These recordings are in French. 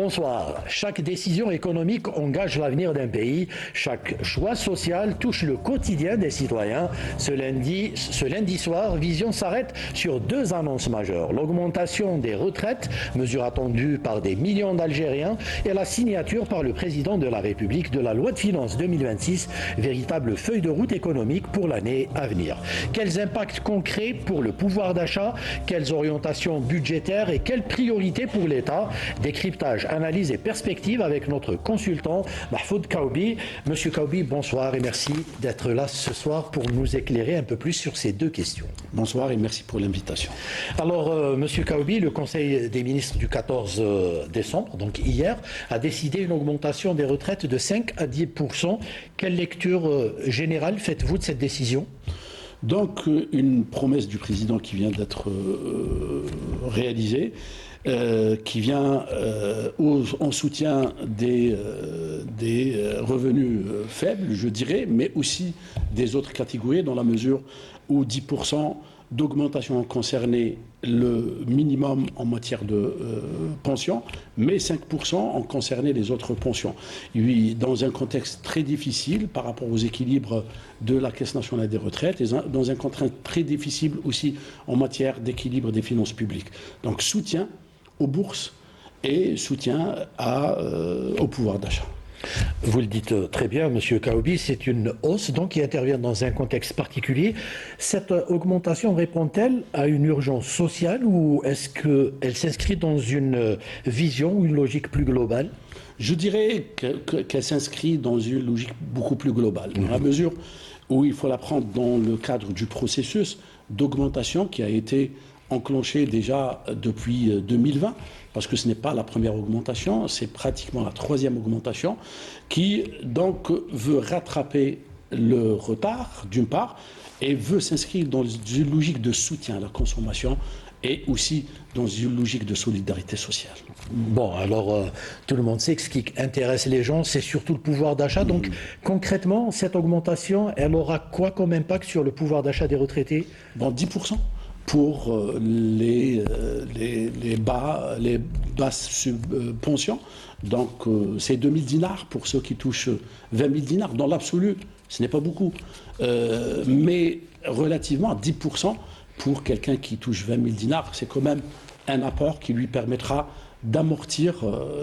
Bonsoir. Chaque décision économique engage l'avenir d'un pays. Chaque choix social touche le quotidien des citoyens. Ce lundi soir, Vision s'arrête sur deux annonces majeures. L'augmentation des retraites, mesure attendue par des millions d'Algériens, et la signature par le président de la République de la loi de finances 2026, véritable feuille de route économique pour l'année à venir. Quels impacts concrets pour le pouvoir d'achat? Quelles orientations budgétaires et quelles priorités pour l'État? Décryptage, analyse et perspective avec notre consultant Mahfoud Kaoubi. Monsieur Kaoubi, bonsoir et merci d'être là ce soir pour nous éclairer un peu plus sur ces deux questions. Bonsoir et merci pour l'invitation. Alors, Monsieur Kaoubi, le Conseil des ministres du 14 décembre, donc hier, a décidé une augmentation des retraites de 5 à 10%. Quelle lecture générale faites-vous de cette décision? Donc, une promesse du président qui vient d'être réalisée, qui vient en soutien des revenus faibles, je dirais, mais aussi des autres catégories, dans la mesure où 10% d'augmentation concernait le minimum en matière de pension, mais 5% en concernait les autres pensions. Oui, dans un contexte très difficile par rapport aux équilibres de la Caisse nationale des retraites, et dans un contexte très difficile aussi en matière d'équilibre des finances publiques. Donc soutien aux bourses et soutien au pouvoir d'achat. Vous le dites très bien, Monsieur Kaoubi, c'est une hausse donc qui intervient dans un contexte particulier. Cette augmentation répond-elle à une urgence sociale ou est-ce qu'elle s'inscrit dans une vision ou une logique plus globale? Je dirais qu'elle s'inscrit dans une logique beaucoup plus globale, dans la mesure où il faut la prendre dans le cadre du processus d'augmentation qui a été enclenché déjà depuis 2020, parce que ce n'est pas la première augmentation, c'est pratiquement la troisième augmentation, qui donc veut rattraper le retard, d'une part, et veut s'inscrire dans une logique de soutien à la consommation et aussi dans une logique de solidarité sociale. Bon, alors tout le monde sait que ce qui intéresse les gens, c'est surtout le pouvoir d'achat. Donc concrètement, cette augmentation, elle aura quoi comme impact sur le pouvoir d'achat des retraités? Bon, 10%. Pour les basses pensions. Donc, c'est 2000 dinars pour ceux qui touchent 20 000 dinars. Dans l'absolu, ce n'est pas beaucoup. Mais relativement à 10% pour quelqu'un qui touche 20 000 dinars, c'est quand même un apport qui lui permettra d'amortir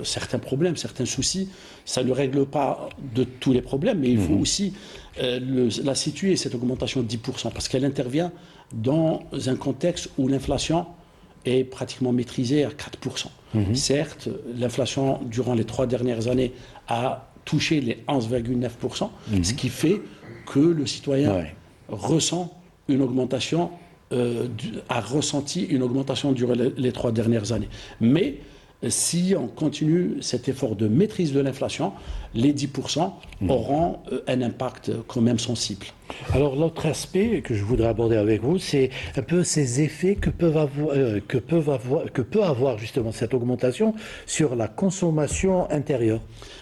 certains problèmes, certains soucis. Ça ne règle pas de tous les problèmes, mais il faut aussi la situer, cette augmentation de 10%, parce qu'elle intervient dans un contexte où l'inflation est pratiquement maîtrisée à 4%. Certes, l'inflation, durant les 3 dernières années, a touché les 11,9%, ce qui fait que le citoyen ressent une augmentation, a ressenti une augmentation durant les 3 dernières années. Mais si on continue cet effort de maîtrise de l'inflation, les 10% auront un impact quand même sensible. Alors l'autre aspect que je voudrais aborder avec vous, c'est un peu ces effets que peut avoir justement cette augmentation sur la consommation intérieure.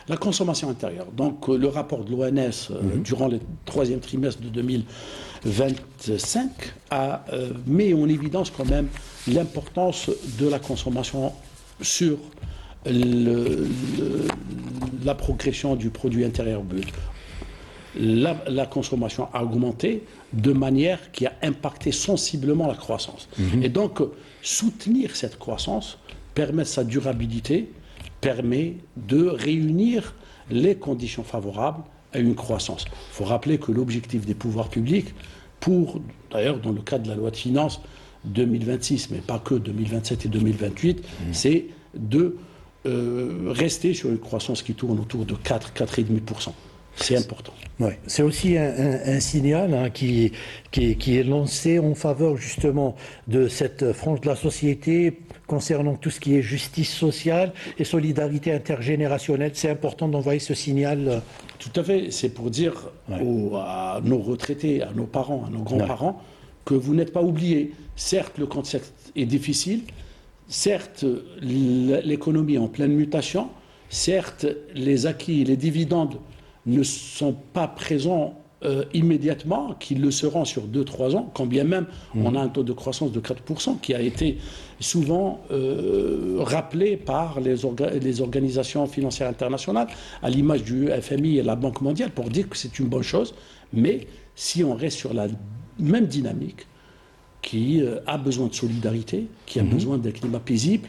La consommation intérieure. Donc le rapport de l'ONS durant le 3e trimestre de 2025 a mis en évidence quand même l'importance de la consommation sur la progression du produit intérieur brut. La consommation a augmenté de manière qui a impacté sensiblement la croissance. Et donc, soutenir cette croissance, permettre sa durabilité, permet de réunir les conditions favorables à une croissance. Il faut rappeler que l'objectif des pouvoirs publics, d'ailleurs dans le cadre de la loi de finances 2026, mais pas que 2027 et 2028, c'est de rester sur une croissance qui tourne autour de 4,5%. C'est important. Ouais. C'est aussi un signal qui est lancé en faveur justement de cette frange de la société concernant tout ce qui est justice sociale et solidarité intergénérationnelle. C'est important d'envoyer ce signal. Tout à fait. C'est pour dire à nos retraités, à nos parents, à nos grands-parents, que vous n'êtes pas oubliés. Certes, le contexte est difficile. Certes, l'économie est en pleine mutation. Certes, les acquis et les dividendes ne sont pas présents immédiatement qu'ils le seront sur 2-3 ans, quand bien même on a un taux de croissance de 4% qui a été souvent rappelé par les organisations financières internationales, à l'image du FMI et la Banque mondiale, pour dire que c'est une bonne chose. Mais si on reste sur la même dynamique, qui a besoin de solidarité, qui a besoin d'un climat paisible,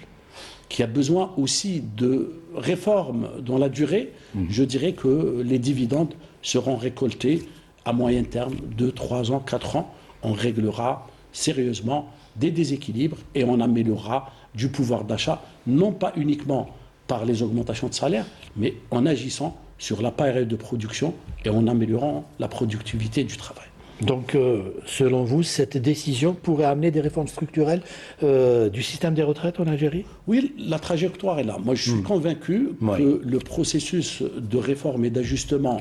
qui a besoin aussi de réformes dans la durée, je dirais que les dividendes seront récoltés à moyen terme, 2, 3 ans, 4 ans. On réglera sérieusement des déséquilibres et on améliorera du pouvoir d'achat, non pas uniquement par les augmentations de salaire, mais en agissant sur la période de production et en améliorant la productivité du travail. Donc, selon vous, cette décision pourrait amener des réformes structurelles du système des retraites en Algérie? Oui, la trajectoire est là. Moi, je suis convaincu que le processus de réforme et d'ajustement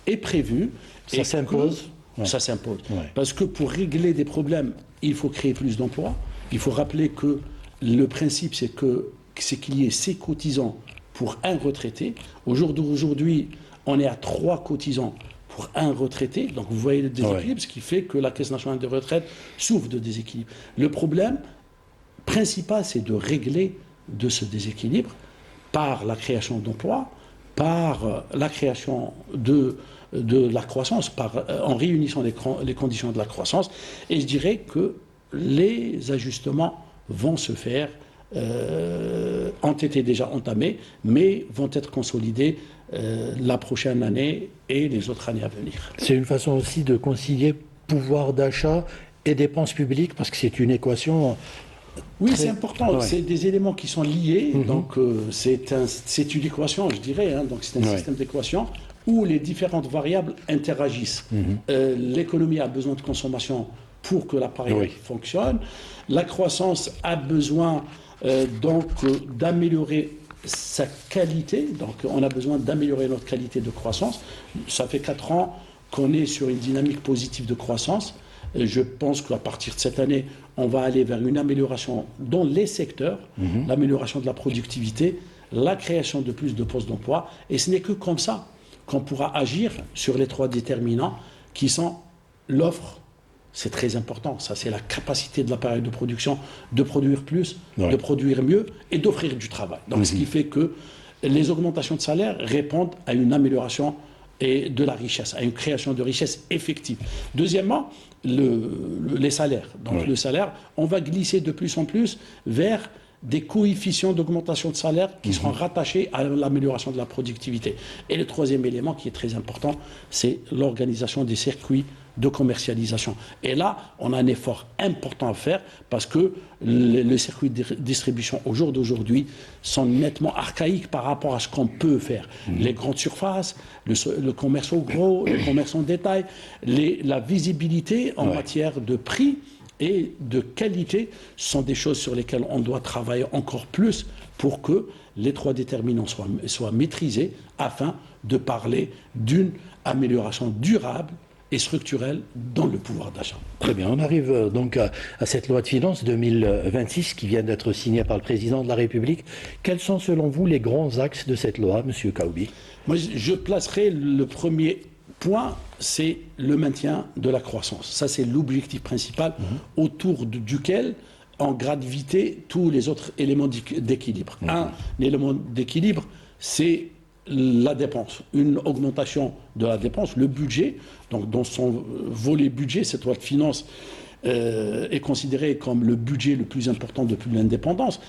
est prévu. Ça s'impose? Ça s'impose. Ouais. Parce que pour régler des problèmes, il faut créer plus d'emplois. Il faut rappeler que le principe, c'est qu'il y ait 6 cotisants pour un retraité. Au jour d'aujourd'hui, on est à 3 cotisants pour un retraité. Donc vous voyez le déséquilibre, ce qui fait que la Caisse nationale de retraite souffre de déséquilibre. Le problème principal, c'est de régler de ce déséquilibre par la création d'emplois, par la création de la croissance, en réunissant les conditions de la croissance. Et je dirais que les ajustements vont se faire, ont été déjà entamés, mais vont être consolidés la prochaine année et les autres années à venir. C'est une façon aussi de concilier pouvoir d'achat et dépenses publiques, parce que c'est une équation... Oui, c'est important. Ouais. C'est des éléments qui sont liés. Donc, c'est une équation, je dirais. Donc, c'est un système d'équations où les différentes variables interagissent. L'économie a besoin de consommation pour que l'appareil fonctionne. La croissance a besoin d'améliorer sa qualité. Donc, on a besoin d'améliorer notre qualité de croissance. Ça fait 4 ans qu'on est sur une dynamique positive de croissance. Je pense qu'à partir de cette année, on va aller vers une amélioration dans les secteurs, l'amélioration de la productivité, la création de plus de postes d'emploi. Et ce n'est que comme ça qu'on pourra agir sur les 3 déterminants qui sont l'offre. C'est très important. Ça, c'est la capacité de l'appareil de production de produire plus, de produire mieux et d'offrir du travail. Donc, ce qui fait que les augmentations de salaire répondent à une amélioration et de la richesse, à une création de richesse effective. Deuxièmement, les salaires. Donc le salaire, on va glisser de plus en plus vers des coefficients d'augmentation de salaire qui seront rattachés à l'amélioration de la productivité. Et le troisième élément qui est très important, c'est l'organisation des circuits de commercialisation. Et là, on a un effort important à faire parce que les circuits de distribution au jour d'aujourd'hui sont nettement archaïques par rapport à ce qu'on peut faire. Les grandes surfaces, le commerce au gros, le commerce en détail, la visibilité en matière de prix et de qualité sont des choses sur lesquelles on doit travailler encore plus pour que les 3 déterminants soient maîtrisés afin de parler d'une amélioration durable et structurelle dans le pouvoir d'achat. Très bien, on arrive donc à cette loi de finances 2026 qui vient d'être signée par le président de la République. Quels sont selon vous les grands axes de cette loi, M. Kaoubi? Moi, je placerai le premier point, c'est le maintien de la croissance. Ça, c'est l'objectif principal autour duquel en gravité tous les autres éléments d'équilibre. Un élément d'équilibre, c'est la dépense, une augmentation de la dépense, le budget. Donc, dans son volet budget, cette loi de finances est considérée comme le budget le plus important depuis l'indépendance.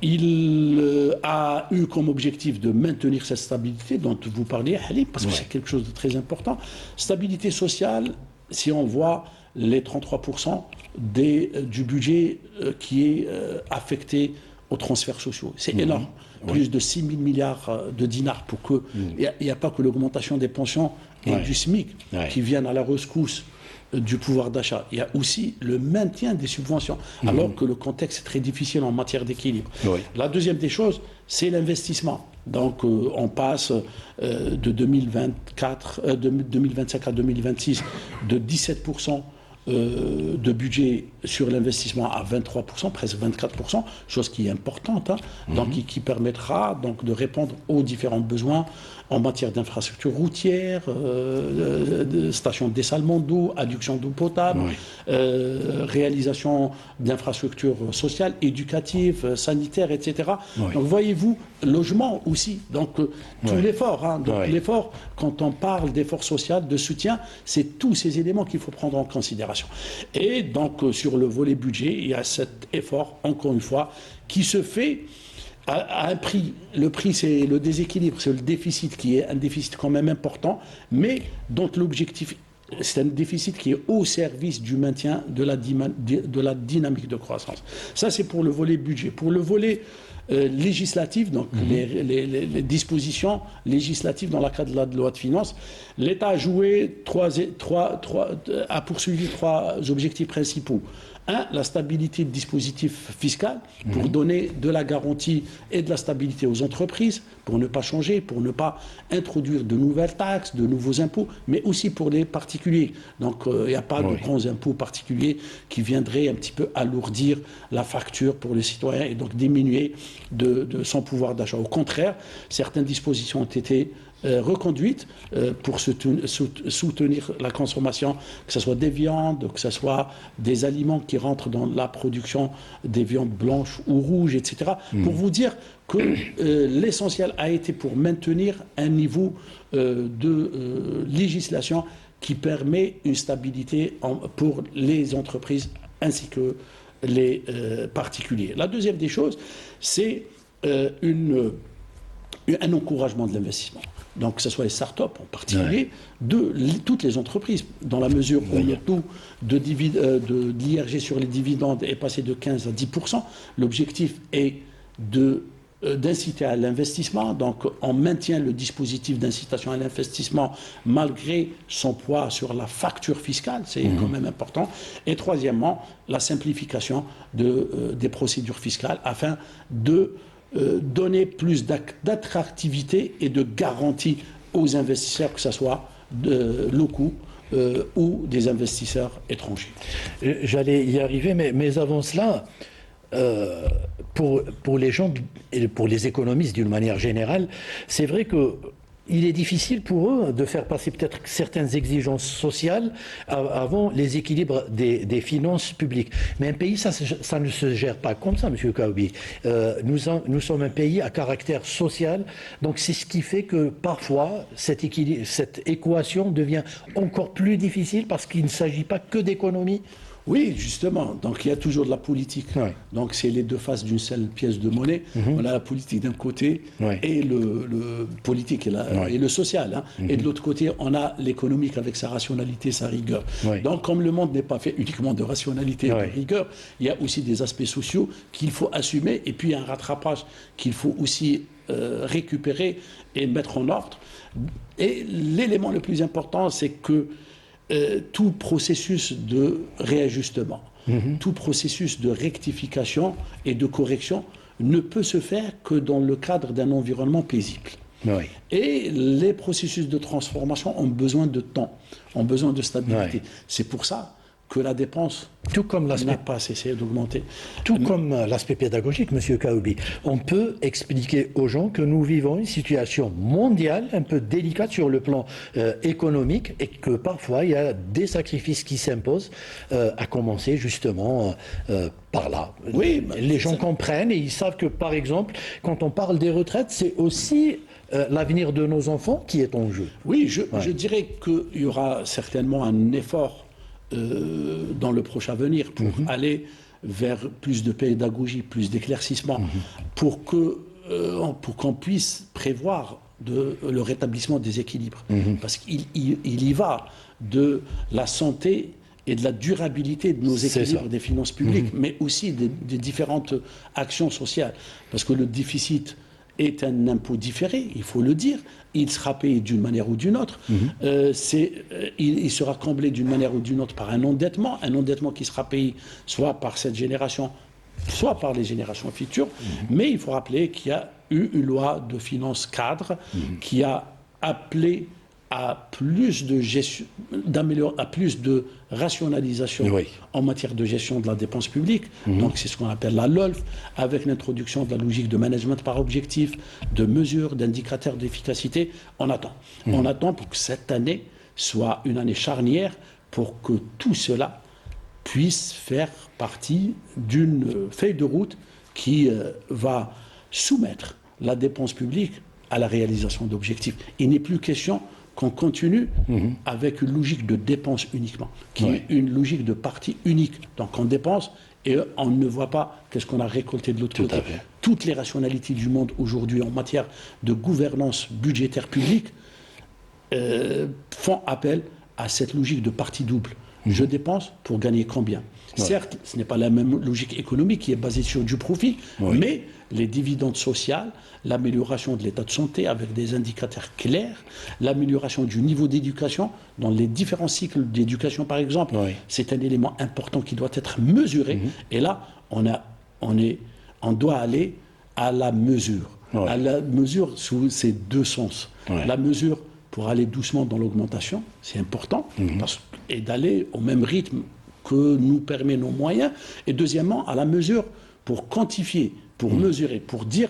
Il a eu comme objectif de maintenir cette stabilité dont vous parliez, Halim, parce que c'est quelque chose de très important. Stabilité sociale, si on voit les 33% du budget qui est affecté aux transferts sociaux. C'est énorme. Plus de 6 000 milliards de dinars pour que... Il n'y a pas que l'augmentation des pensions et du SMIC qui viennent à la rescousse du pouvoir d'achat. Il y a aussi le maintien des subventions, alors que le contexte est très difficile en matière d'équilibre. La deuxième des choses, c'est l'investissement. Donc, on passe de 2025 à 2026 de 17% de budget sur l'investissement à 23%, presque 24%, chose qui est importante, donc qui permettra donc de répondre aux différents besoins en matière d'infrastructures routières, de stations de dessalement d'eau, adduction d'eau potable, réalisation d'infrastructures sociales, éducatives, sanitaires, etc. Oui. Donc voyez-vous, logement aussi. Donc tout l'effort. Hein. Donc l'effort, quand on parle d'effort social, de soutien, c'est tous ces éléments qu'il faut prendre en considération. Et donc sur le volet budget, il y a cet effort, encore une fois, qui se fait à un prix. Le prix, c'est le déséquilibre, c'est le déficit qui est un déficit quand même important, mais dont l'objectif, c'est un déficit qui est au service du maintien de la dynamique de croissance. Ça, c'est pour le volet budget. Pour le volet législatif, donc les dispositions législatives dans le cadre de la loi de finances, l'État a poursuivi trois objectifs principaux. Un, la stabilité du dispositif fiscal pour donner de la garantie et de la stabilité aux entreprises, pour ne pas changer, pour ne pas introduire de nouvelles taxes, de nouveaux impôts, mais aussi pour les particuliers. Donc il n'y a pas de grands impôts particuliers qui viendraient un petit peu alourdir la facture pour les citoyens et donc diminuer de son pouvoir d'achat. Au contraire, certaines dispositions ont été reconduite pour soutenir la consommation, que ce soit des viandes, que ce soit des aliments qui rentrent dans la production des viandes blanches ou rouges, etc. Pour vous dire que l'essentiel a été pour maintenir un niveau de législation qui permet une stabilité pour les entreprises ainsi que les particuliers. La deuxième des choses, c'est un encouragement de l'investissement. Donc que ce soit les start-up en particulier, de toutes les entreprises, dans la mesure où le taux de l'IRG sur les dividendes est passé de 15 à 10%. L'objectif est d'inciter à l'investissement, donc on maintient le dispositif d'incitation à l'investissement malgré son poids sur la facture fiscale, c'est quand même important. Et troisièmement, la simplification des procédures fiscales afin de donner plus d'attractivité et de garantie aux investisseurs, que ce soit locaux ou des investisseurs étrangers. J'allais y arriver, mais avant cela, pour les gens et pour les économistes d'une manière générale, c'est vrai que il est difficile pour eux de faire passer peut-être certaines exigences sociales avant les équilibres des finances publiques. Mais un pays, ça ne se gère pas comme ça, M. Kaoubi. Nous sommes un pays à caractère social, donc c'est ce qui fait que parfois cette équation devient encore plus difficile parce qu'il ne s'agit pas que d'économie. Oui, justement. Donc, il y a toujours de la politique. Oui. Donc, c'est les deux faces d'une seule pièce de monnaie. On a la politique d'un côté et le politique et le social. Hein. Et de l'autre côté, on a l'économique avec sa rationalité, sa rigueur. Donc, comme le monde n'est pas fait uniquement de rationalité et de rigueur, il y a aussi des aspects sociaux qu'il faut assumer. Et puis, il y a un rattrapage qu'il faut aussi récupérer et mettre en ordre. Et l'élément le plus important, c'est que tout processus de réajustement, tout processus de rectification et de correction ne peut se faire que dans le cadre d'un environnement paisible. Oui. Et les processus de transformation ont besoin de temps, ont besoin de stabilité. C'est pour ça que la dépense n'a pas cessé d'augmenter. Tout comme l'aspect pédagogique, M. Kaoubi, on peut expliquer aux gens que nous vivons une situation mondiale un peu délicate sur le plan économique et que parfois il y a des sacrifices qui s'imposent, à commencer justement par là. Oui, les gens comprennent et ils savent que, par exemple, quand on parle des retraites, c'est aussi l'avenir de nos enfants qui est en jeu. Oui, je dirais qu'il y aura certainement un effort dans le prochain avenir pour aller vers plus de pédagogie, plus d'éclaircissement, pour qu'on puisse prévoir le rétablissement des équilibres. Parce qu'il y va de la santé et de la durabilité de nos équilibres des finances publiques, mais aussi des différentes actions sociales. Parce que le déficit est un impôt différé, il faut le dire. Il sera payé d'une manière ou d'une autre. Il sera comblé d'une manière ou d'une autre par un endettement qui sera payé soit par cette génération, soit par les générations futures. Mais il faut rappeler qu'il y a eu une loi de finances cadre qui a appelé à plus de gestion, à plus de rationalisation Oui. en matière de gestion de la dépense publique. Donc c'est ce qu'on appelle la LOLF, avec l'introduction de la logique de management par objectif, de mesures, d'indicateurs d'efficacité. On attend. On attend pour que cette année soit une année charnière pour que tout cela puisse faire partie d'une feuille de route qui va soumettre la dépense publique à la réalisation d'objectifs. Il n'est plus question qu'on continue avec une logique de dépense uniquement, qui est une logique de partie unique. Donc on dépense et on ne voit pas qu'est-ce qu'on a récolté de l'autre côté. à fait. Toutes les rationalités du monde aujourd'hui en matière de gouvernance budgétaire publique font appel à cette logique de partie double. Je dépense pour gagner combien? Certes, ce n'est pas la même logique économique qui est basée sur du profit, mais les dividendes sociaux, l'amélioration de l'état de santé avec des indicateurs clairs, l'amélioration du niveau d'éducation dans les différents cycles d'éducation, par exemple, c'est un élément important qui doit être mesuré. Et là, on doit aller à la mesure. À la mesure sous ces deux sens. La mesure pour aller doucement dans l'augmentation, c'est important, et d'aller au même rythme que nous permet nos moyens. Et deuxièmement, à la mesure pour quantifier, pour mesurer, pour dire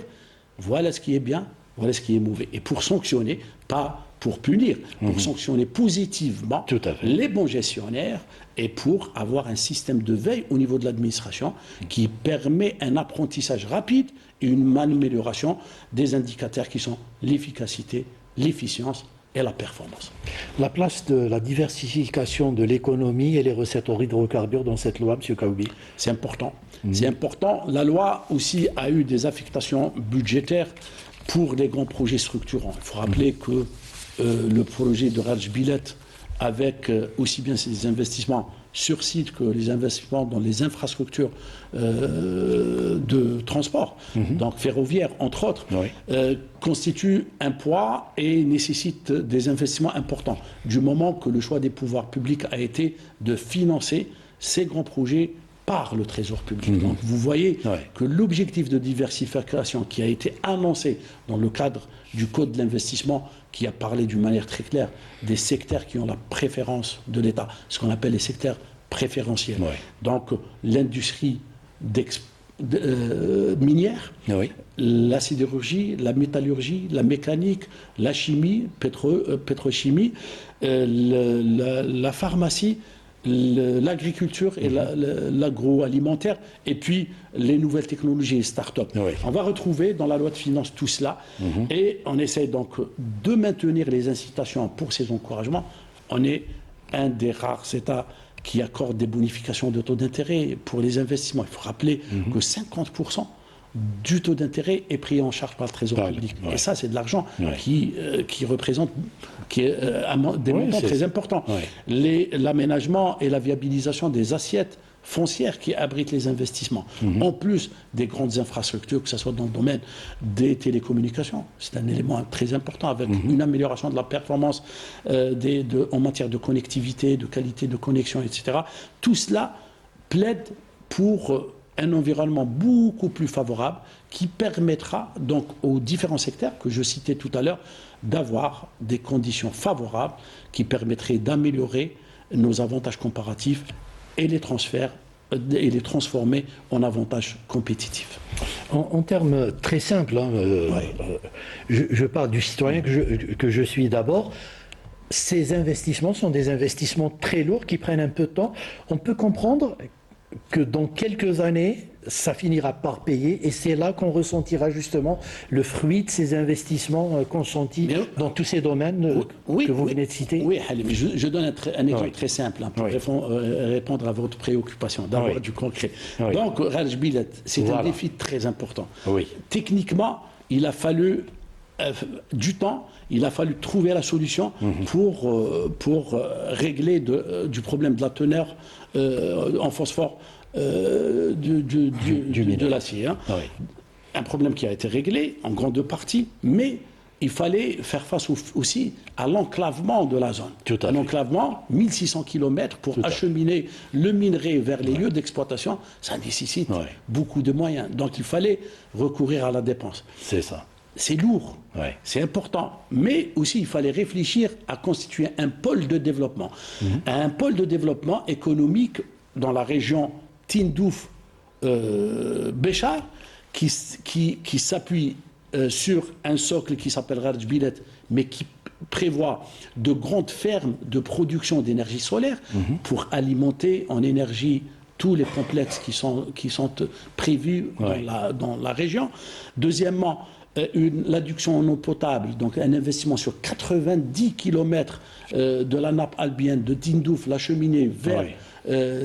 voilà ce qui est bien, voilà ce qui est mauvais. Et pour sanctionner, pas pour punir, pour sanctionner positivement les bons gestionnaires et pour avoir un système de veille au niveau de l'administration qui permet un apprentissage rapide et une amélioration des indicateurs qui sont l'efficacité, l'efficience et la performance. La place de la diversification de l'économie et les recettes hors hydrocarbures dans cette loi, M. Kaoubi? C'est important. C'est important. La loi aussi a eu des affectations budgétaires pour les grands projets structurants. Il faut rappeler que le projet de Raj Bilet, avec aussi bien ses investissements sur site que les investissements dans les infrastructures de transport, donc ferroviaires entre autres, constitue un poids et nécessite des investissements importants, du moment que le choix des pouvoirs publics a été de financer ces grands projets par le Trésor public. Donc vous voyez que l'objectif de diversification qui a été annoncé dans le cadre du Code de l'investissement, qui a parlé d'une manière très claire des secteurs qui ont la préférence de l'État, ce qu'on appelle les secteurs préférentiels. Donc l'industrie minière, la sidérurgie, la métallurgie, la mécanique, la chimie, pétrochimie, la pharmacie, l'agriculture et l'agroalimentaire, et puis les nouvelles technologies et start-up. On va retrouver dans la loi de finances tout cela, et on essaie donc de maintenir les incitations pour ces encouragements. On est un des rares États qui accorde des bonifications de taux d'intérêt pour les investissements. Il faut rappeler que 50% du taux d'intérêt est pris en charge par le Trésor public. Et ça, c'est de l'argent qui représente des montants très importants. L'aménagement et la viabilisation des assiettes foncières qui abritent les investissements, en plus des grandes infrastructures, que ce soit dans le domaine des télécommunications. C'est un élément très important, avec une amélioration de la performance en matière de connectivité, de qualité de connexion, etc. Tout cela plaide pour un environnement beaucoup plus favorable qui permettra donc aux différents secteurs que je citais tout à l'heure d'avoir des conditions favorables qui permettraient d'améliorer nos avantages comparatifs et les transferts et les transformer en avantages compétitifs. En termes très simples, je parle du citoyen que je suis d'abord. Ces investissements sont des investissements très lourds qui prennent un peu de temps. On peut comprendre que dans quelques années, ça finira par payer, et c'est là qu'on ressentira justement le fruit de ces investissements consentis dans tous ces domaines que vous venez de citer. Oui, Halim, je donne un exemple très simple pour répondre à votre préoccupation, d'avoir du concret. Donc, Raj Bilet, c'est un défi très important. Techniquement, il a fallu du temps, il a fallu trouver la solution pour régler du problème de la teneur en phosphore de l'acier. Un problème qui a été réglé en grande partie, mais il fallait faire face aussi à l'enclavement de la zone. Un enclavement, 1600 km pour acheminer le minerai vers les lieux d'exploitation, ça nécessite beaucoup de moyens. Donc il fallait recourir à la dépense. C'est ça. c'est lourd, Ouais. c'est important. Mais aussi, il fallait réfléchir à constituer un pôle de développement. Un pôle de développement économique dans la région Tindouf, Béchar, qui s'appuie sur un socle qui s'appelle Rajbilet, mais qui prévoit de grandes fermes de production d'énergie solaire pour alimenter en énergie tous les complexes qui sont prévus Ouais. dans la région. Deuxièmement, l'adduction en eau potable, donc un investissement sur 90 km de la nappe albienne de Tindouf, la cheminée vers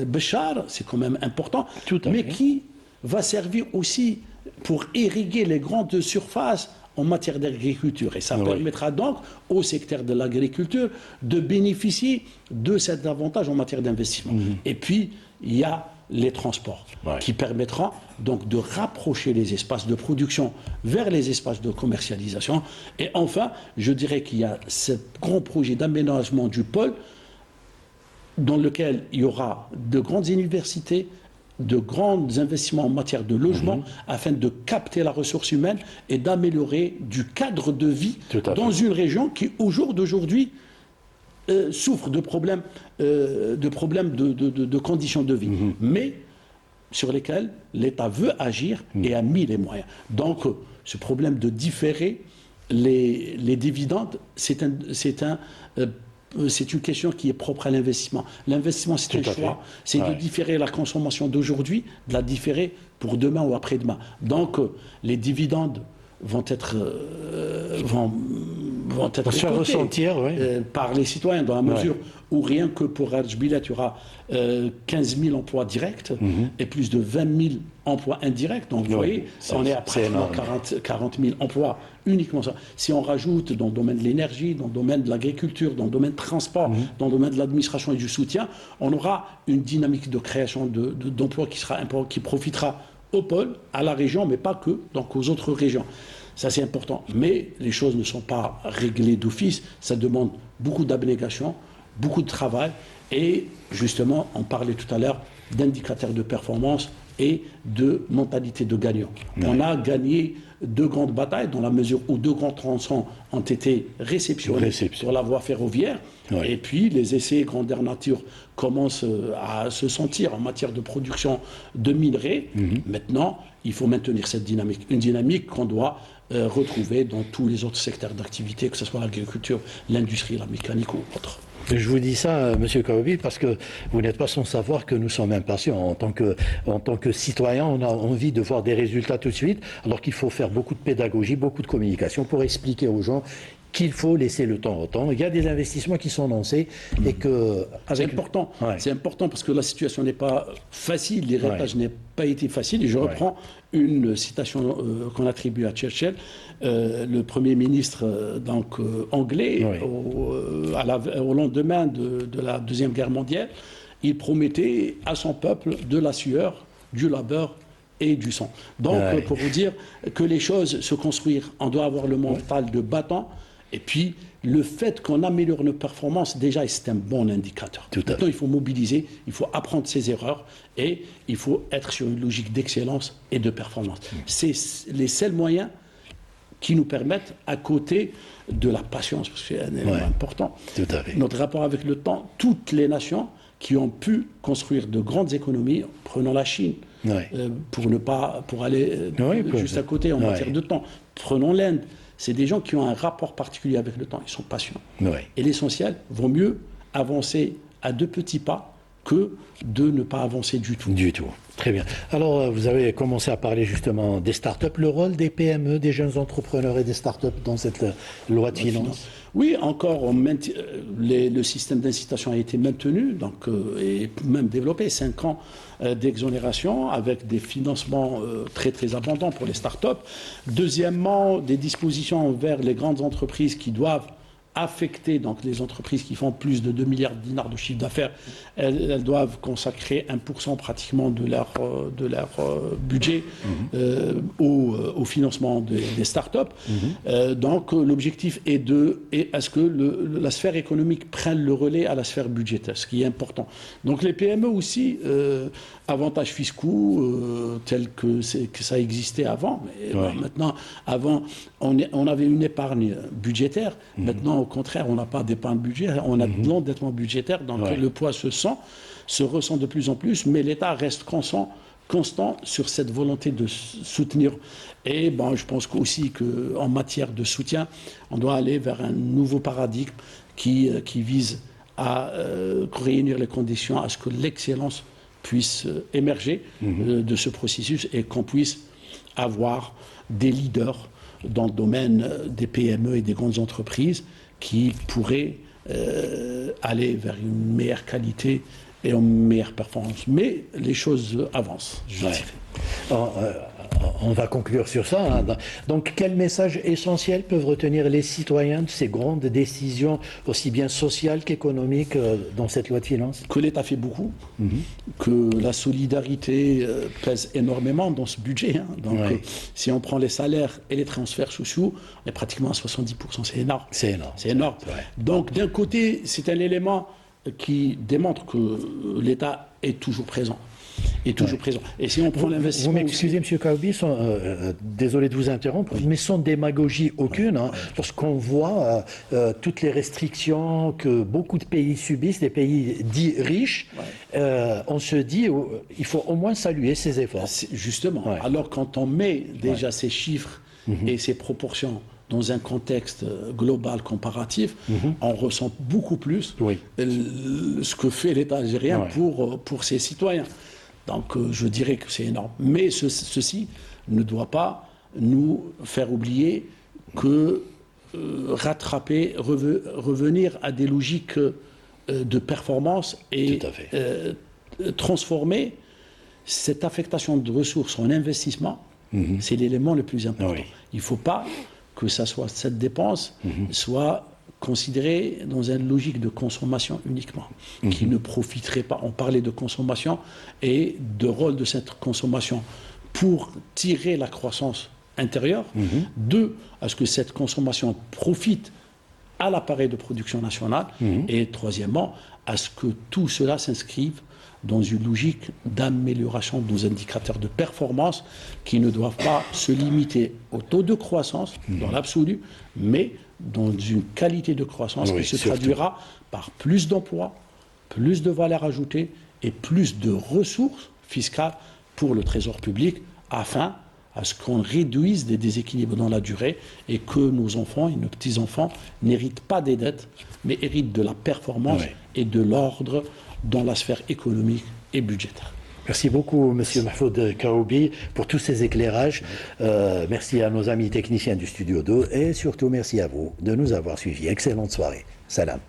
Béchar, c'est quand même important, Tout à mais fait. qui va servir aussi pour irriguer les grandes surfaces en matière d'agriculture. Et ça permettra donc au secteur de l'agriculture de bénéficier de cet avantage en matière d'investissement. Et puis, il y a les transports qui permettront donc de rapprocher les espaces de production vers les espaces de commercialisation. Et enfin, je dirais qu'il y a ce grand projet d'aménagement du pôle dans lequel il y aura de grandes universités, de grands investissements en matière de logement afin de capter la ressource humaine et d'améliorer du cadre de vie dans une région qui, au jour d'aujourd'hui, souffre de problèmes de conditions de vie, mais sur lesquels l'État veut agir et a mis les moyens. Donc, ce problème de différer les dividendes, c'est une question qui est propre à l'investissement. L'investissement, c'est un choix. C'est de différer la consommation d'aujourd'hui, de la différer pour demain ou après-demain. Donc, les dividendes vont être se faire ressentir par les citoyens, dans la mesure où rien que pour Rajbilet, il y aura 15 000 emplois directs et plus de 20 000 emplois indirects. Donc, vous voyez, on est à pratiquement 40 000 emplois uniquement ça. Si on rajoute dans le domaine de l'énergie, dans le domaine de l'agriculture, dans le domaine de transport, dans le domaine de l'administration et du soutien, on aura une dynamique de création d'emplois qui profitera au pôle, à la région, mais pas que, donc aux autres régions. Ça, c'est important. Mais les choses ne sont pas réglées d'office. Ça demande beaucoup d'abnégation, beaucoup de travail. Et justement, on parlait tout à l'heure d'indicateurs de performance et de mentalité de gagnant. On a gagné deux grandes batailles dans la mesure où deux grands tronçons ont été réceptionnés sur la voie ferroviaire. Et puis, les essais grandeur nature commencent à se sentir en matière de production de minerais. Maintenant, il faut maintenir cette dynamique. Une dynamique qu'on doit retrouver dans tous les autres secteurs d'activité, que ce soit l'agriculture, l'industrie, la mécanique ou autre. Je vous dis ça, M. Kaoubi, parce que vous n'êtes pas sans savoir que nous sommes impatients. En tant que citoyens, on a envie de voir des résultats tout de suite, alors qu'il faut faire beaucoup de pédagogie, beaucoup de communication pour expliquer aux gens qu'il faut laisser le temps au temps. Il y a des investissements qui sont lancés et que... C'est important. C'est important parce que la situation n'est pas facile, l'héritage n'a pas été facile. Et je reprends une citation qu'on attribue à Churchill, le Premier ministre anglais, au lendemain de la Deuxième Guerre mondiale. Il promettait à son peuple de la sueur, du labeur et du sang. Donc, pour vous dire que les choses se construisent, on doit avoir le mental de battant. Et puis, le fait qu'on améliore nos performances, déjà, c'est un bon indicateur. Maintenant, il faut mobiliser, il faut apprendre ses erreurs et il faut être sur une logique d'excellence et de performance. C'est les seuls moyens qui nous permettent, à côté de la patience, parce que c'est un élément important, notre rapport avec le temps, toutes les nations qui ont pu construire de grandes économies, prenons la Chine, pour aller juste à côté en matière de temps, prenons l'Inde. C'est des gens qui ont un rapport particulier avec le temps. Ils sont patients. Et l'essentiel, vaut mieux avancer à deux petits pas que de ne pas avancer du tout. Du tout. Très bien. Alors, vous avez commencé à parler justement des startups, le rôle des PME, des jeunes entrepreneurs et des startups dans cette loi de finances. Oui, encore, le système d'incitation a été maintenu donc, et même développé. 5 ans d'exonération avec des financements très très abondants pour les startups. Deuxièmement, des dispositions vers les grandes entreprises qui doivent affecter donc les entreprises qui font plus de 2 milliards de dinars de chiffre d'affaires, elles doivent consacrer 1% pratiquement de leur budget au financement des startups. Donc l'objectif est à ce que la sphère économique prenne le relais à la sphère budgétaire, ce qui est important. Donc les PME aussi, avantages fiscaux tels que ça existait avant. Mais maintenant, avant, on avait une épargne budgétaire. Maintenant, au contraire, on n'a pas d'épargne budgétaire, on a de l'endettement budgétaire. Donc le poids se ressent de plus en plus, mais l'État reste constant sur cette volonté de soutenir. Et je pense aussi qu'en matière de soutien, on doit aller vers un nouveau paradigme qui vise à réunir les conditions à ce que l'excellence puisse émerger de ce processus et qu'on puisse avoir des leaders dans le domaine des PME et des grandes entreprises qui pourraient aller vers une meilleure qualité et une meilleure performance. Mais les choses avancent, je dirais. On va conclure sur ça. Donc, quel message essentiel peuvent retenir les citoyens de ces grandes décisions, aussi bien sociales qu'économiques, dans cette loi de finances? Que l'État fait beaucoup, que la solidarité pèse énormément dans ce budget. Donc, si on prend les salaires et les transferts sociaux, on est pratiquement à 70%. C'est énorme. C'est énorme. C'est énorme. Donc, d'un côté, c'est un élément qui démontre que l'État est toujours présent. Et si on prend l'investissement... Vous m'excusez, M. Kaoubi, désolé de vous interrompre, mais sans démagogie aucune, lorsqu'on voit toutes les restrictions que beaucoup de pays subissent, des pays dits riches, on se dit il faut au moins saluer ces efforts. Justement. Alors quand on met déjà ces chiffres et ces proportions dans un contexte global comparatif, on ressent beaucoup plus ce que fait l'État algérien pour ses citoyens. Donc je dirais que c'est énorme. Mais ceci ne doit pas nous faire oublier que revenir à des logiques de performance et transformer cette affectation de ressources en investissement, c'est l'élément le plus important. Il ne faut pas que cette dépense soit considérée dans une logique de consommation uniquement, qui ne profiterait pas. On parlait de consommation et de rôle de cette consommation pour tirer la croissance intérieure. Deux, à ce que cette consommation profite à l'appareil de production nationale. Et troisièmement, à ce que tout cela s'inscrive dans une logique d'amélioration de nos indicateurs de performance qui ne doivent pas se limiter au taux de croissance dans l'absolu, mais dans une qualité de croissance qui se traduira par plus d'emplois, plus de valeur ajoutée et plus de ressources fiscales pour le trésor public afin à ce qu'on réduise des déséquilibres dans la durée et que nos enfants et nos petits-enfants n'héritent pas des dettes, mais héritent de la performance et de l'ordre dans la sphère économique et budgétaire. Merci beaucoup, M. Mahfoud Kaoubi, pour tous ces éclairages. Merci à nos amis techniciens du Studio 2 et surtout merci à vous de nous avoir suivis. Excellente soirée. Salam.